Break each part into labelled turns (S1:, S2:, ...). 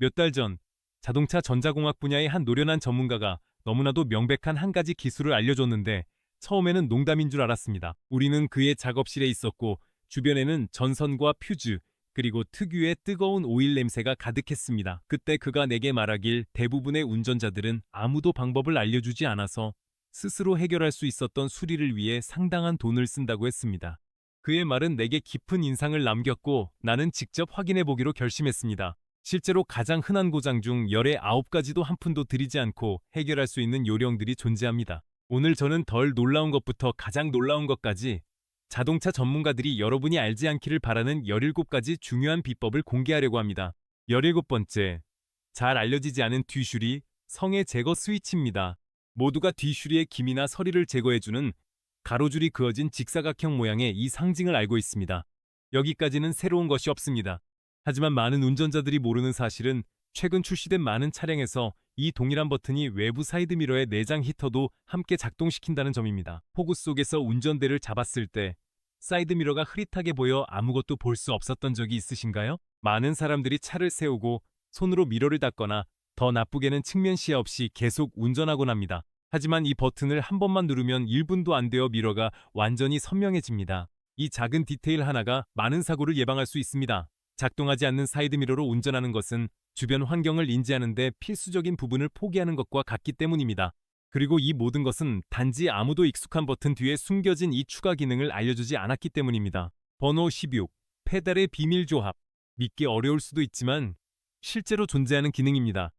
S1: 몇 달 전 자동차 전자공학 분야의 한 노련한 전문가가 너무나도 명백한 한 가지 기술을 알려줬는데 처음에는 농담인 줄 알았습니다. 우리는 그의 작업실에 있었고 주변에는 전선과 퓨즈 그리고 특유의 뜨거운 오일 냄새가 가득했습니다. 그때 그가 내게 말하길 대부분의 운전자들은 아무도 방법을 알려주지 않아서 스스로 해결할 수 있었던 수리를 위해 상당한 돈을 쓴다고 했습니다. 그의 말은 내게 깊은 인상을 남겼고 나는 직접 확인해 보기로 결심했습니다. 실제로 가장 흔한 고장 중 열의 9가지도 한 푼도 들이지 않고 해결할 수 있는 요령들이 존재합니다. 오늘 저는 덜 놀라운 것부터 가장 놀라운 것까지 자동차 전문가들이 여러분이 알지 않기를 바라는 17가지 중요한 비법을 공개하려고 합니다. 17번째, 잘 알려지지 않은 뒤슈리, 성의 제거 스위치입니다. 모두가 뒤슈리의 김이나 서리를 제거해주는 가로줄이 그어진 직사각형 모양의 이 상징을 알고 있습니다. 여기까지는 새로운 것이 없습니다. 하지만 많은 운전자들이 모르는 사실은 최근 출시된 많은 차량에서 이 동일한 버튼이 외부 사이드미러의 내장 히터도 함께 작동시킨다는 점입니다. 폭우 속에서 운전대를 잡았을 때 사이드미러가 흐릿하게 보여 아무것도 볼 수 없었던 적이 있으신가요? 많은 사람들이 차를 세우고 손으로 미러를 닫거나 더 나쁘게는 측면 시야 없이 계속 운전하곤 합니다. 하지만 이 버튼을 한 번만 누르면 1분도 안 되어 미러가 완전히 선명해집니다. 이 작은 디테일 하나가 많은 사고를 예방할 수 있습니다. 작동하지 않는 사이드미러로 운전하는 것은 주변 환경을 인지하는 데 필수적인 부분을 포기하는 것과 같기 때문입니다. 그리고 이 모든 것은 단지 아무도 익숙한 버튼 뒤에 숨겨진 이 추가 기능을 알려주지 않았기 때문입니다. 번호 16. 페달의 비밀 조합. 믿기 어려울 수도 있지만 실제로 존재하는 기능입니다.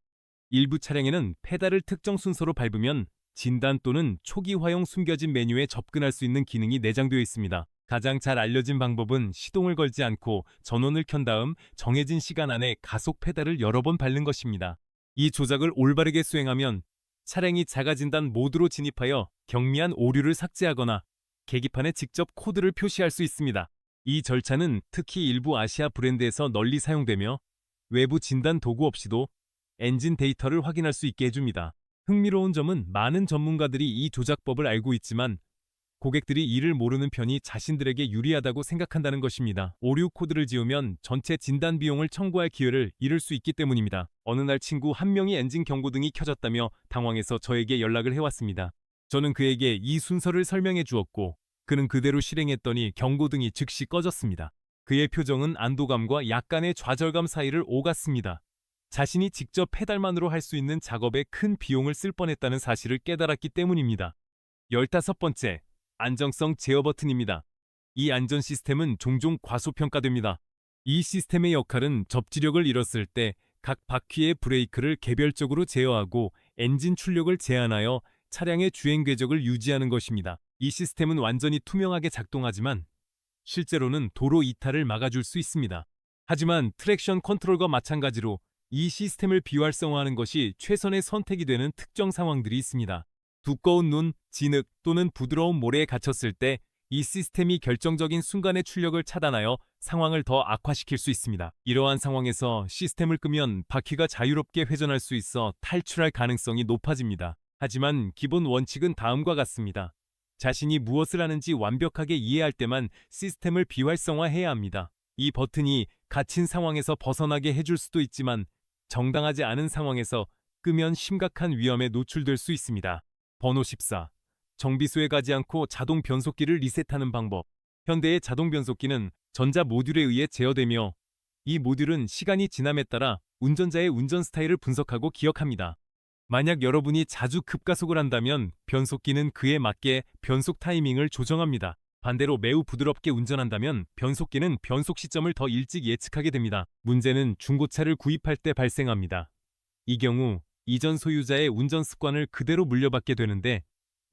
S1: 일부 차량에는 페달을 특정 순서로 밟으면 진단 또는 초기화용 숨겨진 메뉴에 접근할 수 있는 기능이 내장되어 있습니다. 가장 잘 알려진 방법은 시동을 걸지 않고 전원을 켠 다음 정해진 시간 안에 가속 페달을 여러 번 밟는 것입니다. 이 조작을 올바르게 수행하면 차량이 자가진단 모드로 진입하여 경미한 오류를 삭제하거나 계기판에 직접 코드를 표시할 수 있습니다. 이 절차는 특히 일부 아시아 브랜드에서 널리 사용되며 외부 진단 도구 없이도 엔진 데이터를 확인할 수 있게 해줍니다. 흥미로운 점은 많은 전문가들이 이 조작법을 알고 있지만 고객들이 이를 모르는 편이 자신들에게 유리하다고 생각한다는 것입니다. 오류 코드를 지우면 전체 진단 비용을 청구할 기회를 잃을 수 있기 때문입니다. 어느 날 친구 한 명이 엔진 경고등이 켜졌다며 당황해서 저에게 연락을 해왔습니다. 저는 그에게 이 순서를 설명해 주었고 그는 그대로 실행했더니 경고등이 즉시 꺼졌습니다. 그의 표정은 안도감과 약간의 좌절감 사이를 오갔습니다. 자신이 직접 페달만으로 할 수 있는 작업에 큰 비용을 쓸 뻔했다는 사실을 깨달았기 때문입니다. 15번째, 안정성 제어 버튼입니다. 이 안전 시스템은 종종 과소평가됩니다. 이 시스템의 역할은 접지력을 잃었을 때 각 바퀴의 브레이크를 개별적으로 제어하고 엔진 출력을 제한하여 차량의 주행 궤적을 유지하는 것입니다. 이 시스템은 완전히 투명하게 작동하지만 실제로는 도로 이탈을 막아줄 수 있습니다. 하지만 트랙션 컨트롤과 마찬가지로 이 시스템을 비활성화하는 것이 최선의 선택이 되는 특정 상황들이 있습니다. 두꺼운 눈, 진흙 또는 부드러운 모래에 갇혔을 때 이 시스템이 결정적인 순간의 출력을 차단하여 상황을 더 악화시킬 수 있습니다. 이러한 상황에서 시스템을 끄면 바퀴가 자유롭게 회전할 수 있어 탈출할 가능성이 높아집니다. 하지만 기본 원칙은 다음과 같습니다. 자신이 무엇을 하는지 완벽하게 이해할 때만 시스템을 비활성화해야 합니다. 이 버튼이 갇힌 상황에서 벗어나게 해줄 수도 있지만 정당하지 않은 상황에서 끄면 심각한 위험에 노출될 수 있습니다. 번호 14. 정비소에 가지 않고 자동 변속기를 리셋하는 방법. 현대의 자동 변속기는 전자 모듈에 의해 제어되며 이 모듈은 시간이 지남에 따라 운전자의 운전 스타일을 분석하고 기억합니다. 만약 여러분이 자주 급가속을 한다면 변속기는 그에 맞게 변속 타이밍을 조정합니다. 반대로 매우 부드럽게 운전한다면 변속기는 변속 시점을 더 일찍 예측하게 됩니다. 문제는 중고차를 구입할 때 발생합니다. 이 경우 이전 소유자의 운전 습관을 그대로 물려받게 되는데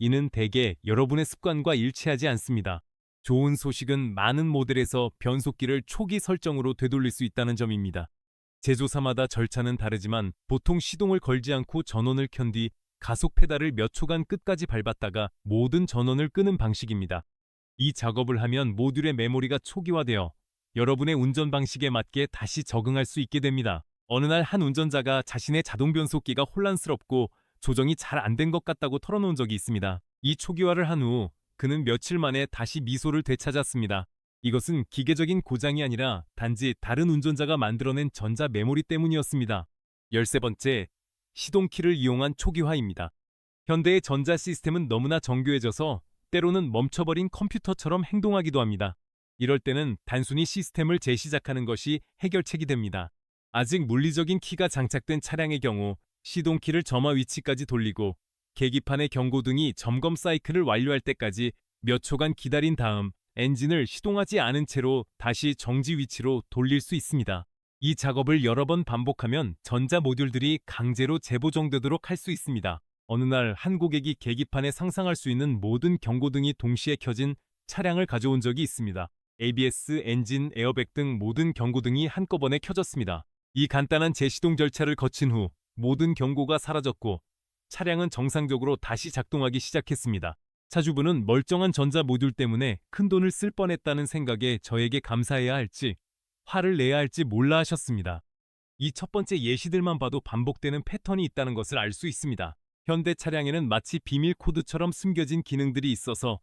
S1: 이는 대개 여러분의 습관과 일치하지 않습니다. 좋은 소식은 많은 모델에서 변속기를 초기 설정으로 되돌릴 수 있다는 점입니다. 제조사마다 절차는 다르지만 보통 시동을 걸지 않고 전원을 켠 뒤 가속 페달을 몇 초간 끝까지 밟았다가 모든 전원을 끄는 방식입니다. 이 작업을 하면 모듈의 메모리가 초기화되어 여러분의 운전 방식에 맞게 다시 적응할 수 있게 됩니다. 어느 날 한 운전자가 자신의 자동 변속기가 혼란스럽고 조정이 잘 안 된 것 같다고 털어놓은 적이 있습니다. 이 초기화를 한 후 그는 며칠 만에 다시 미소를 되찾았습니다. 이것은 기계적인 고장이 아니라 단지 다른 운전자가 만들어낸 전자 메모리 때문이었습니다. 13번째, 시동키를 이용한 초기화입니다. 현대의 전자 시스템은 너무나 정교해져서 때로는 멈춰버린 컴퓨터처럼 행동하기도 합니다. 이럴 때는 단순히 시스템을 재시작하는 것이 해결책이 됩니다. 아직 물리적인 키가 장착된 차량의 경우 시동키를 점화 위치까지 돌리고 계기판의 경고등이 점검 사이클을 완료할 때까지 몇 초간 기다린 다음 엔진을 시동하지 않은 채로 다시 정지 위치로 돌릴 수 있습니다. 이 작업을 여러 번 반복하면 전자 모듈들이 강제로 재보정되도록 할 수 있습니다. 어느 날 한 고객이 계기판에 상상할 수 있는 모든 경고등이 동시에 켜진 차량을 가져온 적이 있습니다. ABS, 엔진, 에어백 등 모든 경고등이 한꺼번에 켜졌습니다. 이 간단한 재시동 절차를 거친 후 모든 경고가 사라졌고 차량은 정상적으로 다시 작동하기 시작했습니다. 차주분은 멀쩡한 전자 모듈 때문에 큰돈을 쓸 뻔했다는 생각에 저에게 감사해야 할지 화를 내야 할지 몰라 하셨습니다. 이 첫 번째 예시들만 봐도 반복되는 패턴이 있다는 것을 알 수 있습니다. 현대 차량에는 마치 비밀 코드처럼 숨겨진 기능들이 있어서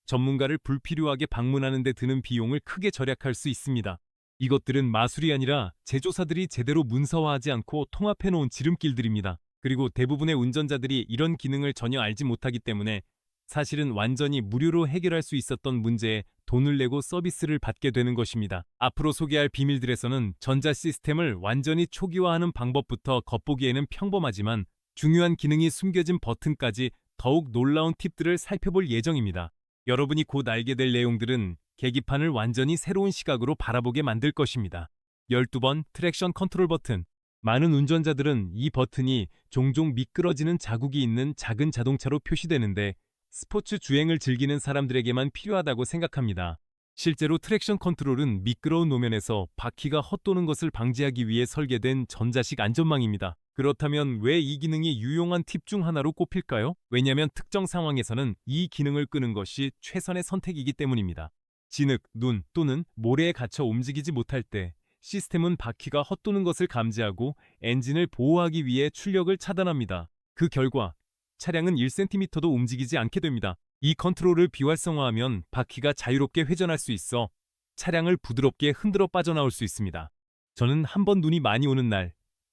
S1: 전문가를 불필요하게 방문하는 데 드는 비용을 크게 절약할 수 있습니다. 이것들은 마술이 아니라 제조사들이 제대로 문서화하지 않고 통합해놓은 지름길들입니다. 그리고 대부분의 운전자들이 이런 기능을 전혀 알지 못하기 때문에 사실은 완전히 무료로 해결할 수 있었던 문제에 돈을 내고 서비스를 받게 되는 것입니다. 앞으로 소개할 비밀들에서는 전자 시스템을 완전히 초기화하는 방법부터 겉보기에는 평범하지만 중요한 기능이 숨겨진 버튼까지 더욱 놀라운 팁들을 살펴볼 예정입니다. 여러분이 곧 알게 될 내용들은 계기판을 완전히 새로운 시각으로 바라보게 만들 것입니다. 12번 트랙션 컨트롤 버튼. 많은 운전자들은 이 버튼이 종종 미끄러지는 자국이 있는 작은 자동차로 표시되는데 스포츠 주행을 즐기는 사람들에게만 필요하다고 생각합니다. 실제로 트랙션 컨트롤은 미끄러운路面에서 바퀴가 헛도는 것을 방지하기 위해 설계된 전자식 안전망입니다. 그렇다면 왜 이 기능이 유용한 팁 중 하나로 꼽힐까요? 왜냐하면 특정 상황에서는 이 기능을 끄는 것이 최선의 선택이기 때문입니다. 진흙, 눈 또는 모래에 갇혀 움직이지 못할 때 시스템은 바퀴가 헛도는 것을 감지하고 엔진을 보호하기 위해 출력을 차단합니다. 그 결과 차량은 1cm도 움직이지 않게 됩니다. 이 컨트롤을 비활성화하면 바퀴가 자유롭게 회전할 수 있어 차량을 부드럽게 흔들어 빠져나올 수 있습니다. 저는 한 번 눈이 많이 오는 날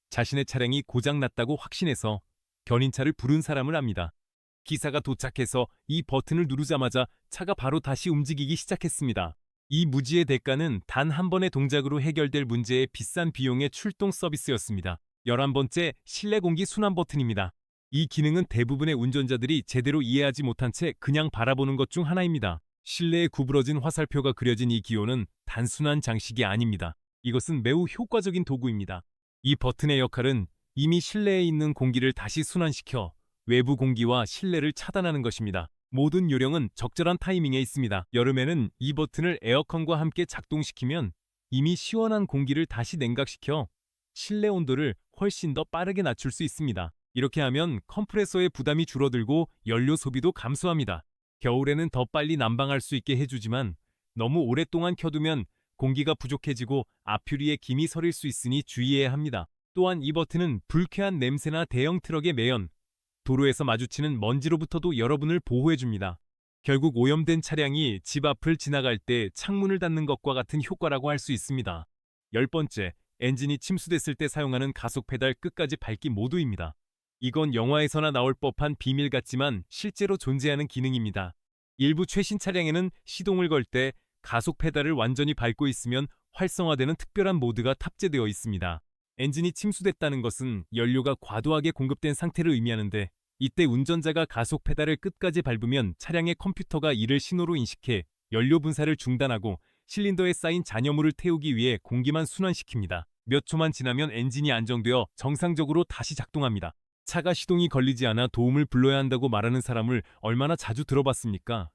S1: 자신의 차량이 고장났다고 확신해서 견인차를 부른 사람을 압니다. 기사가 도착해서 이 버튼을 누르자마자 차가 바로 다시 움직이기 시작했습니다. 이 무지의 대가는 단 한 번의 동작으로 해결될 문제의 비싼 비용의 출동 서비스였습니다. 11번째, 실내 공기 순환 버튼입니다. 이 기능은 대부분의 운전자들이 제대로 이해하지 못한 채 그냥 바라보는 것 중 하나입니다. 실내에 구부러진 화살표가 그려진 이 기호는 단순한 장식이 아닙니다. 이것은 매우 효과적인 도구입니다. 이 버튼의 역할은 이미 실내에 있는 공기를 다시 순환시켜 외부 공기와 실내를 차단하는 것입니다. 모든 요령은 적절한 타이밍에 있습니다. 여름에는 이 버튼을 에어컨과 함께 작동시키면 이미 시원한 공기를 다시 냉각시켜 실내 온도를 훨씬 더 빠르게 낮출 수 있습니다. 이렇게 하면 컴프레서의 부담이 줄어들고 연료 소비도 감소합니다. 겨울에는 더 빨리 난방할 수 있게 해주지만 너무 오랫동안 켜두면 공기가 부족해지고 앞유리에 김이 서릴 수 있으니 주의해야 합니다. 또한 이 버튼은 불쾌한 냄새나 대형 트럭의 매연, 도로에서 마주치는 먼지로부터도 여러분을 보호해줍니다. 결국 오염된 차량이 집 앞을 지나갈 때 창문을 닫는 것과 같은 효과라고 할 수 있습니다. 10번째, 엔진이 침수됐을 때 사용하는 가속 페달 끝까지 밟기 모드입니다. 이건 영화에서나 나올 법한 비밀 같지만 실제로 존재하는 기능입니다. 일부 최신 차량에는 시동을 걸 때 가속 페달을 완전히 밟고 있으면 활성화되는 특별한 모드가 탑재되어 있습니다. 엔진이 침수됐다는 것은 연료가 과도하게 공급된 상태를 의미하는데 이때 운전자가 가속 페달을 끝까지 밟으면 차량의 컴퓨터가 이를 신호로 인식해 연료 분사를 중단하고 실린더에 쌓인 잔여물을 태우기 위해 공기만 순환시킵니다. 몇 초만 지나면 엔진이 안정되어 정상적으로 다시 작동합니다. 차가 시동이 걸리지 않아 도움을 불러야 한다고 말하는 사람을 얼마나 자주 들어봤습니까?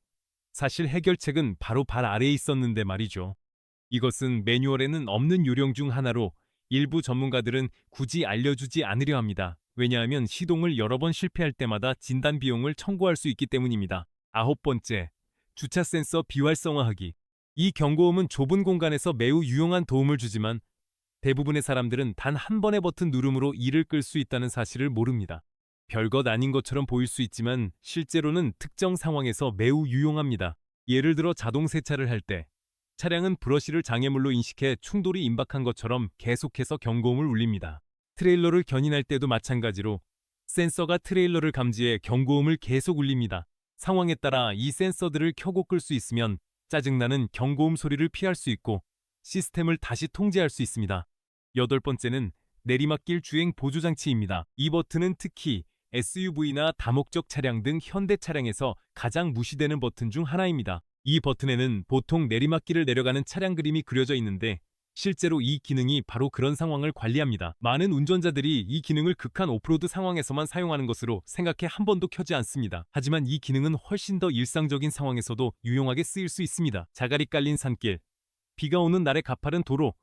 S1: 사실 해결책은 바로 발 아래에 있었는데 말이죠. 이것은 매뉴얼에는 없는 요령 중 하나로 일부 전문가들은 굳이 알려주지 않으려 합니다. 왜냐하면 시동을 여러 번 실패할 때마다 진단 비용을 청구할 수 있기 때문입니다. 9번째, 주차 센서 비활성화하기. 이 경고음은 좁은 공간에서 매우 유용한 도움을 주지만 대부분의 사람들은 단 한 번의 버튼 누름으로 이를 끌 수 있다는 사실을 모릅니다. 별것 아닌 것처럼 보일 수 있지만 실제로는 특정 상황에서 매우 유용합니다. 예를 들어 자동 세차를 할 때 차량은 브러쉬를 장애물로 인식해 충돌이 임박한 것처럼 계속해서 경고음을 울립니다. 트레일러를 견인할 때도 마찬가지로 센서가 트레일러를 감지해 경고음을 계속 울립니다. 상황에 따라 이 센서들을 켜고 끌 수 있으면 짜증나는 경고음 소리를 피할 수 있고 시스템을 다시 통제할 수 있습니다. 여덟 번째는 내리막길 주행 보조 장치입니다. 이 버튼은 특히 SUV나 다목적 차량 등 현대 차량에서 가장 무시되는 버튼 중 하나입니다. 이 버튼에는 보통 내리막길을 내려가는 차량 그림이 그려져 있는데 실제로 이 기능이 바로 그런 상황을 관리합니다. 많은 운전자들이 이 기능을 극한 오프로드 상황에서만 사용하는 것으로 생각해 한 번도 켜지 않습니다. 하지만 이 기능은 훨씬 더 일상적인 상황에서도 유용하게 쓰일 수 있습니다. 자갈이 깔린 산길, 비가 오는 날의 가파른 도로,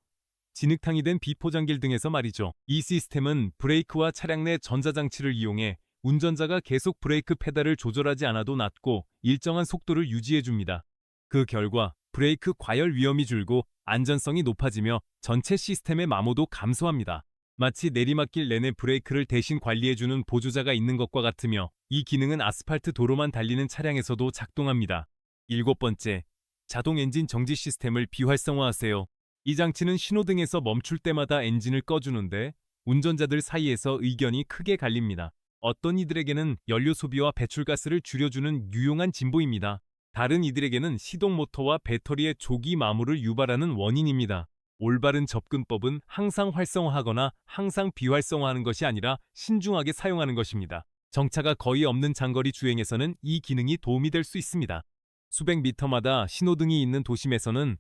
S1: 진흙탕이 된 비포장길 등에서 말이죠. 이 시스템은 브레이크와 차량 내 전자장치를 이용해 운전자가 계속 브레이크 페달을 조절하지 않아도 낮고 일정한 속도를 유지해줍니다. 그 결과 브레이크 과열 위험이 줄고 안전성이 높아지며 전체 시스템의 마모도 감소합니다. 마치 내리막길 내내 브레이크를 대신 관리해주는 보조자가 있는 것과 같으며 이 기능은 아스팔트 도로만 달리는 차량에서도 작동합니다. 일곱 번째, 자동 엔진 정지 시스템을 비활성화하세요. 이 장치는 신호등에서 멈출 때마다 엔진을 꺼주는데 운전자들 사이에서 의견이 크게 갈립니다. 어떤 이들에게는 연료 소비와 배출가스를 줄여주는 유용한 진보입니다. 다른 이들에게는 시동 모터와 배터리의 조기 마모를 유발하는 원인입니다. 올바른 접근법은 항상 활성화하거나 항상 비활성화하는 것이 아니라 신중하게 사용하는 것입니다. 정차가 거의 없는 장거리 주행에서는 이 기능이 도움이 될 수 있습니다. 수백 미터마다 신호등이 있는 도심에서는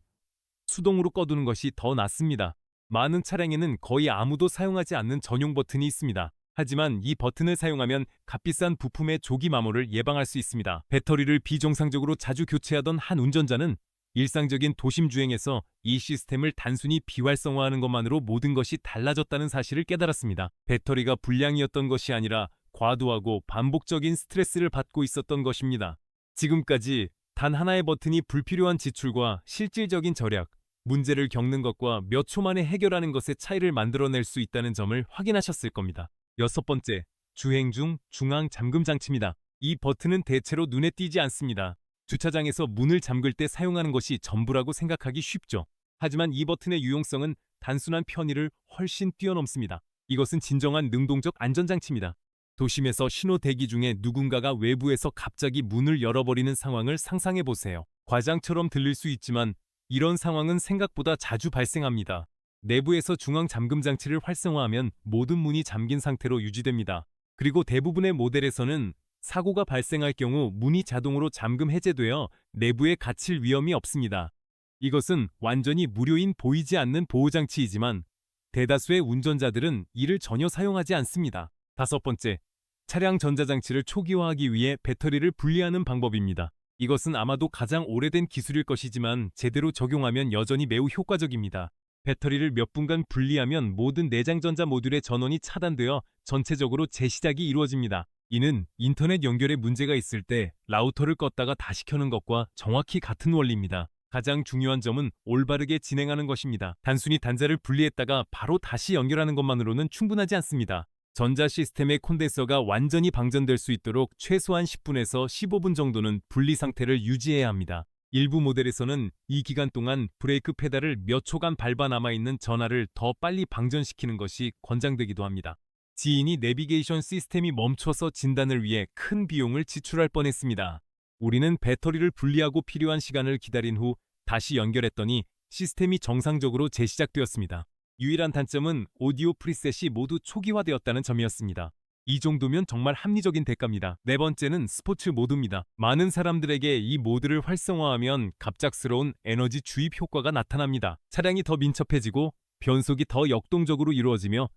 S1: 수동으로 꺼두는 것이 더 낫습니다. 많은 차량에는 거의 아무도 사용하지 않는 전용 버튼이 있습니다. 하지만 이 버튼을 사용하면 값비싼 부품의 조기 마모를 예방할 수 있습니다. 배터리를 비정상적으로 자주 교체하던 한 운전자는 일상적인 도심 주행에서 이 시스템을 단순히 비활성화하는 것만으로 모든 것이 달라졌다는 사실을 깨달았습니다. 배터리가 불량이었던 것이 아니라 과도하고 반복적인 스트레스를 받고 있었던 것입니다. 지금까지 단 하나의 버튼이 불필요한 지출과 실질적인 절약, 문제를 겪는 것과 몇 초 만에 해결하는 것의 차이를 만들어낼 수 있다는 점을 확인하셨을 겁니다. 여섯 번째, 주행 중 중앙 잠금 장치입니다. 이 버튼은 대체로 눈에 띄지 않습니다. 주차장에서 문을 잠글 때 사용하는 것이 전부라고 생각하기 쉽죠. 하지만 이 버튼의 유용성은 단순한 편의를 훨씬 뛰어넘습니다. 이것은 진정한 능동적 안전장치입니다. 도심에서 신호 대기 중에 누군가가 외부에서 갑자기 문을 열어버리는 상황을 상상해 보세요. 과장처럼 들릴 수 있지만 이런 상황은 생각보다 자주 발생합니다. 내부에서 중앙 잠금 장치를 활성화하면 모든 문이 잠긴 상태로 유지됩니다. 그리고 대부분의 모델에서는 사고가 발생할 경우 문이 자동으로 잠금 해제되어 내부에 갇힐 위험이 없습니다. 이것은 완전히 무료인 보이지 않는 보호장치이지만 대다수의 운전자들은 이를 전혀 사용하지 않습니다. 다섯 번째, 차량 전자장치를 초기화하기 위해 배터리를 분리하는 방법입니다. 이것은 아마도 가장 오래된 기술일 것이지만 제대로 적용하면 여전히 매우 효과적입니다. 배터리를 몇 분간 분리하면 모든 내장 전자 모듈의 전원이 차단되어 전체적으로 재시작이 이루어집니다. 이는 인터넷 연결에 문제가 있을 때 라우터를 껐다가 다시 켜는 것과 정확히 같은 원리입니다. 가장 중요한 점은 올바르게 진행하는 것입니다. 단순히 단자를 분리했다가 바로 다시 연결하는 것만으로는 충분하지 않습니다. 전자 시스템의 콘덴서가 완전히 방전될 수 있도록 최소한 10분에서 15분 정도는 분리 상태를 유지해야 합니다. 일부 모델에서는 이 기간 동안 브레이크 페달을 몇 초간 밟아 남아있는 전하를 더 빨리 방전시키는 것이 권장되기도 합니다. 지인이 내비게이션 시스템이 멈춰서 진단을 위해 큰 비용을 지출할 뻔했습니다. 우리는 배터리를 분리하고 필요한 시간을 기다린 후 다시 연결했더니 시스템이 정상적으로 재시작되었습니다. 유일한 단점은 오디오 프리셋이 모두 초기화되었다는 점이었습니다. 이 정도면 정말 합리적인 대가입니다. 네 번째는 스포츠 모드입니다. 많은 사람들에게 이 모드를 활성화하면 갑작스러운 에너지 주입 효과가 나타납니다. 차량이 더 민첩해지고 변속이 더 역동적으로 이루어지며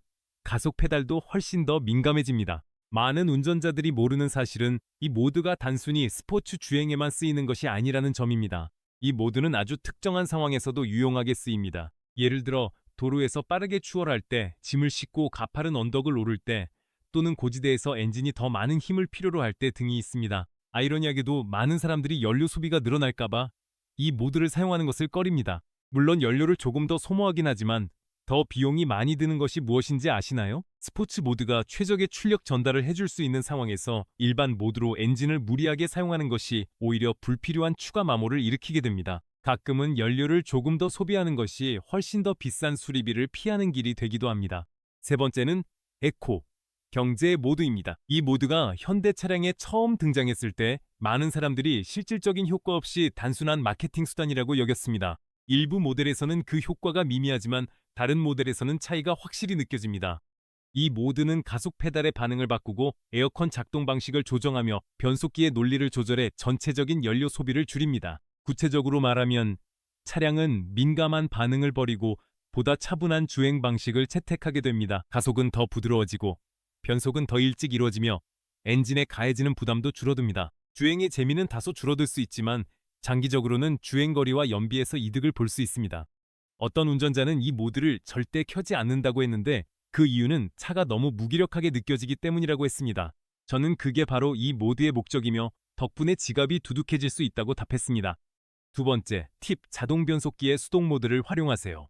S1: 가속 페달도 훨씬 더 민감해집니다. 많은 운전자들이 모르는 사실은 이 모드가 단순히 스포츠 주행에만 쓰이는 것이 아니라는 점입니다. 이 모드는 아주 특정한 상황에서도 유용하게 쓰입니다. 예를 들어 도로에서 빠르게 추월할 때, 짐을 싣고 가파른 언덕을 오를 때, 또는 고지대에서 엔진이 더 많은 힘을 필요로 할 때 등이 있습니다. 아이러니하게도 많은 사람들이 연료 소비가 늘어날까봐 이 모드를 사용하는 것을 꺼립니다. 물론 연료를 조금 더 소모하긴 하지만 더 비용이 많이 드는 것이 무엇인지 아시나요? 스포츠 모드가 최적의 출력 전달을 해줄 수 있는 상황에서 일반 모드로 엔진을 무리하게 사용하는 것이 오히려 불필요한 추가 마모를 일으키게 됩니다. 가끔은 연료를 조금 더 소비하는 것이 훨씬 더 비싼 수리비를 피하는 길이 되기도 합니다. 세 번째는 에코, 경제 모드입니다. 이 모드가 현대 차량에 처음 등장했을 때 많은 사람들이 실질적인 효과 없이 단순한 마케팅 수단이라고 여겼습니다. 일부 모델에서는 그 효과가 미미하지만 다른 모델에서는 차이가 확실히 느껴집니다. 이 모드는 가속 페달의 반응을 바꾸고 에어컨 작동 방식을 조정하며 변속기의 논리를 조절해 전체적인 연료 소비를 줄입니다. 구체적으로 말하면 차량은 민감한 반응을 버리고 보다 차분한 주행 방식을 채택하게 됩니다. 가속은 더 부드러워지고 변속은 더 일찍 이루어지며 엔진에 가해지는 부담도 줄어듭니다. 주행의 재미는 다소 줄어들 수 있지만 장기적으로는 주행거리와 연비에서 이득을 볼 수 있습니다. 어떤 운전자는 이 모드를 절대 켜지 않는다고 했는데 그 이유는 차가 너무 무기력하게 느껴지기 때문이라고 했습니다. 저는 그게 바로 이 모드의 목적이며 덕분에 지갑이 두둑해질 수 있다고 답했습니다. 두 번째, 팁, 자동 변속기의 수동 모드를 활용하세요.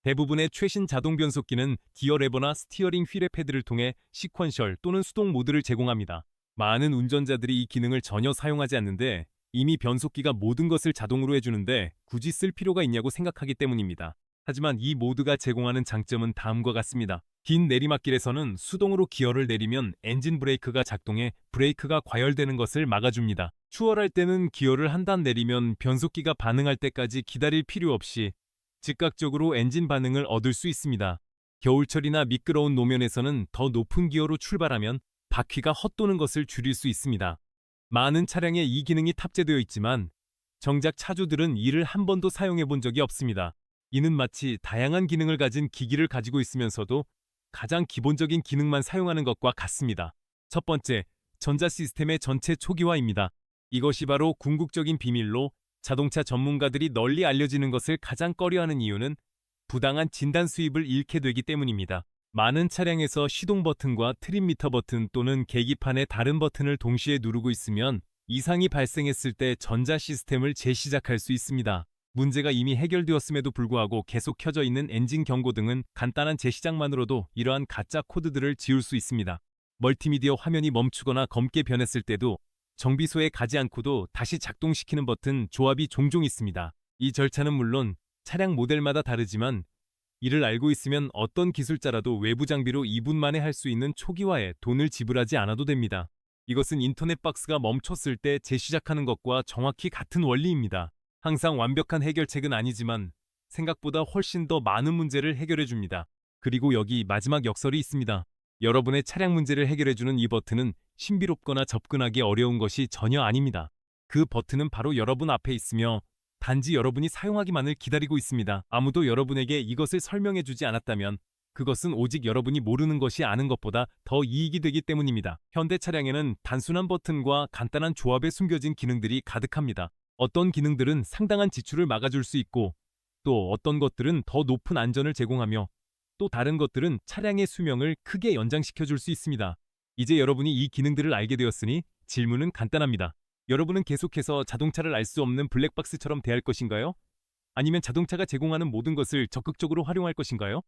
S1: 대부분의 최신 자동 변속기는 기어 레버나 스티어링 휠의 패드를 통해 시퀀셜 또는 수동 모드를 제공합니다. 많은 운전자들이 이 기능을 전혀 사용하지 않는데 이미 변속기가 모든 것을 자동으로 해주는데 굳이 쓸 필요가 있냐고 생각하기 때문입니다. 하지만 이 모드가 제공하는 장점은 다음과 같습니다. 긴 내리막길에서는 수동으로 기어를 내리면 엔진 브레이크가 작동해 브레이크가 과열되는 것을 막아줍니다. 추월할 때는 기어를 한 단 내리면 변속기가 반응할 때까지 기다릴 필요 없이 즉각적으로 엔진 반응을 얻을 수 있습니다. 겨울철이나 미끄러운 노면에서는 더 높은 기어로 출발하면 바퀴가 헛도는 것을 줄일 수 있습니다. 많은 차량에 이 기능이 탑재되어 있지만 정작 차주들은 이를 한 번도 사용해 본 적이 없습니다. 이는 마치 다양한 기능을 가진 기기를 가지고 있으면서도 가장 기본적인 기능만 사용하는 것과 같습니다. 첫 번째, 전자 시스템의 전체 초기화입니다. 이것이 바로 궁극적인 비밀로 자동차 전문가들이 널리 알려지는 것을 가장 꺼려하는 이유는 부당한 진단 수입을 잃게 되기 때문입니다. 많은 차량에서 시동 버튼과 트림 미터 버튼 또는 계기판의 다른 버튼을 동시에 누르고 있으면 이상이 발생했을 때 전자 시스템을 재시작할 수 있습니다. 문제가 이미 해결되었음에도 불구하고 계속 켜져 있는 엔진 경고등은 간단한 재시작만으로도 이러한 가짜 코드들을 지울 수 있습니다. 멀티미디어 화면이 멈추거나 검게 변했을 때도 정비소에 가지 않고도 다시 작동시키는 버튼 조합이 종종 있습니다. 이 절차는 물론 차량 모델마다 다르지만 이를 알고 있으면 어떤 기술자라도 외부 장비로 2분 만에 할 수 있는 초기화에 돈을 지불하지 않아도 됩니다. 이것은 인터넷 박스가 멈췄을 때 재시작하는 것과 정확히 같은 원리입니다. 항상 완벽한 해결책은 아니지만 생각보다 훨씬 더 많은 문제를 해결해 줍니다. 그리고 여기 마지막 역설이 있습니다. 여러분의 차량 문제를 해결해주는 이 버튼은 신비롭거나 접근하기 어려운 것이 전혀 아닙니다. 그 버튼은 바로 여러분 앞에 있으며 단지 여러분이 사용하기만을 기다리고 있습니다. 아무도 여러분에게 이것을 설명해주지 않았다면 그것은 오직 여러분이 모르는 것이 아는 것보다 더 이익이 되기 때문입니다. 현대 차량에는 단순한 버튼과 간단한 조합에 숨겨진 기능들이 가득합니다. 어떤 기능들은 상당한 지출을 막아줄 수 있고 또 어떤 것들은 더 높은 안전을 제공하며 또 다른 것들은 차량의 수명을 크게 연장시켜줄 수 있습니다. 이제 여러분이 이 기능들을 알게 되었으니 질문은 간단합니다. 여러분은 계속해서 자동차를 알 수 없는 블랙박스처럼 대할 것인가요? 아니면 자동차가 제공하는 모든 것을 적극적으로 활용할 것인가요?